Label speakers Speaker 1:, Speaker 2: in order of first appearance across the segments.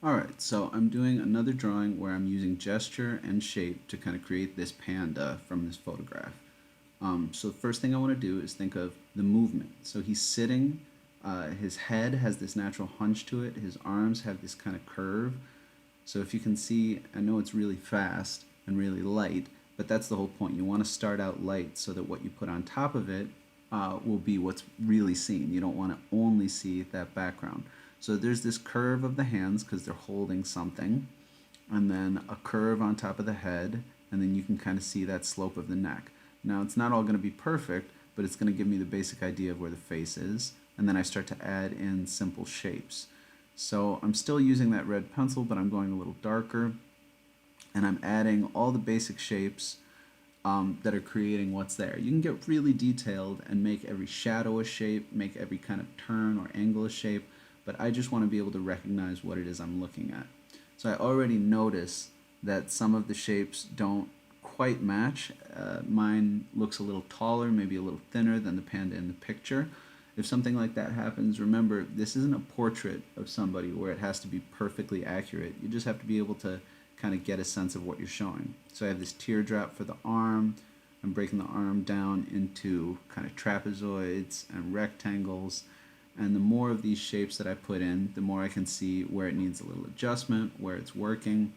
Speaker 1: Alright, so I'm doing another drawing where I'm using gesture and shape to kind of create this panda from this photograph. So the first thing I want to do is think of the movement. So he's sitting, his head has this natural hunch to it, his arms have this kind of curve. So if you can see, I know it's really fast and really light, but that's the whole point. You want to start out light so that what you put on top of it will be what's really seen. You don't want to only see that background. So there's this curve of the hands because they're holding something, and then a curve on top of the head, and then you can kind of see that slope of the neck. Now it's not all going to be perfect, but it's going to give me the basic idea of where the face is, and then I start to add in simple shapes. So I'm still using that red pencil, but I'm going a little darker, and I'm adding all the basic shapes that are creating what's there. You can get really detailed and make every shadow a shape, make every kind of turn or angle a shape, but I just want to be able to recognize what it is I'm looking at. So I already notice that some of the shapes don't quite match. Mine looks a little taller, maybe a little thinner than the panda in the picture. If something like that happens, remember, this isn't a portrait of somebody where it has to be perfectly accurate. You just have to be able to kind of get a sense of what you're showing. So I have this teardrop for the arm. I'm breaking the arm down into kind of trapezoids and rectangles. And the more of these shapes that I put in, the more I can see where it needs a little adjustment, where it's working.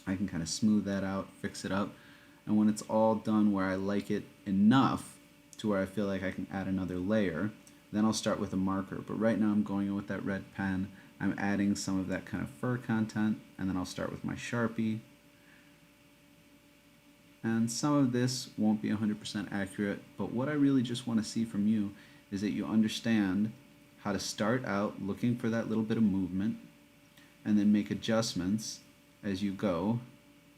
Speaker 1: I can kind of smooth that out, fix it up. And when it's all done where I like it enough to where I feel like I can add another layer, then I'll start with a marker. But right now I'm going in with that red pen. I'm adding some of that kind of fur content, and then I'll start with my Sharpie. And some of this won't be 100% accurate, but what I really just want to see from you is that you understand how to start out looking for that little bit of movement and then make adjustments as you go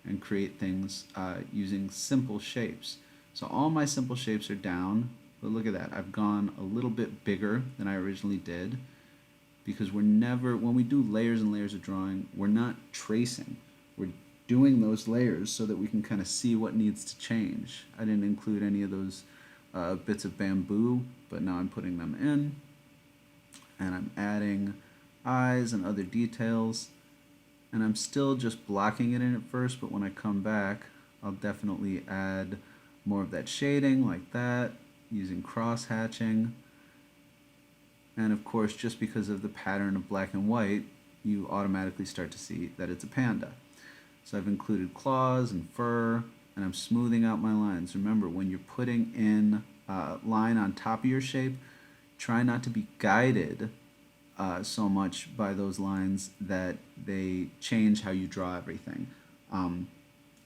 Speaker 1: and create things using simple shapes. So all my simple shapes are down, but look at that. I've gone a little bit bigger than I originally did because when we do layers and layers of drawing, we're not tracing. We're doing those layers so that we can kind of see what needs to change. I didn't include any of those bits of bamboo, but now I'm putting them in, and I'm adding eyes and other details, and I'm still just blocking it in at first, but when I come back, I'll definitely add more of that shading like that, using cross hatching. And of course, just because of the pattern of black and white, you automatically start to see that it's a panda. So I've included claws and fur, and I'm smoothing out my lines. Remember, when you're putting in a line on top of your shape, try not to be guided so much by those lines that they change how you draw everything.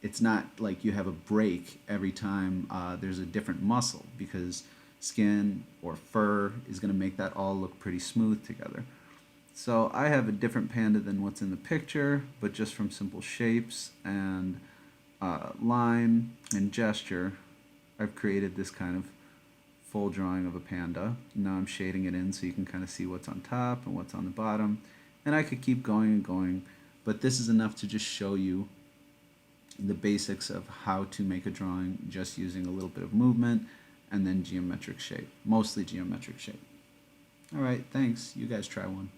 Speaker 1: It's not like you have a break every time there's a different muscle, because skin or fur is going to make that all look pretty smooth together. So I have a different panda than what's in the picture, but just from simple shapes and line and gesture, I've created this kind of full drawing of a panda. Now I'm shading it in so you can kind of see what's on top and what's on the bottom. And I could keep going and going, but this is enough to just show you the basics of how to make a drawing just using a little bit of movement and then geometric shape, mostly geometric shape. All right, thanks. You guys try one.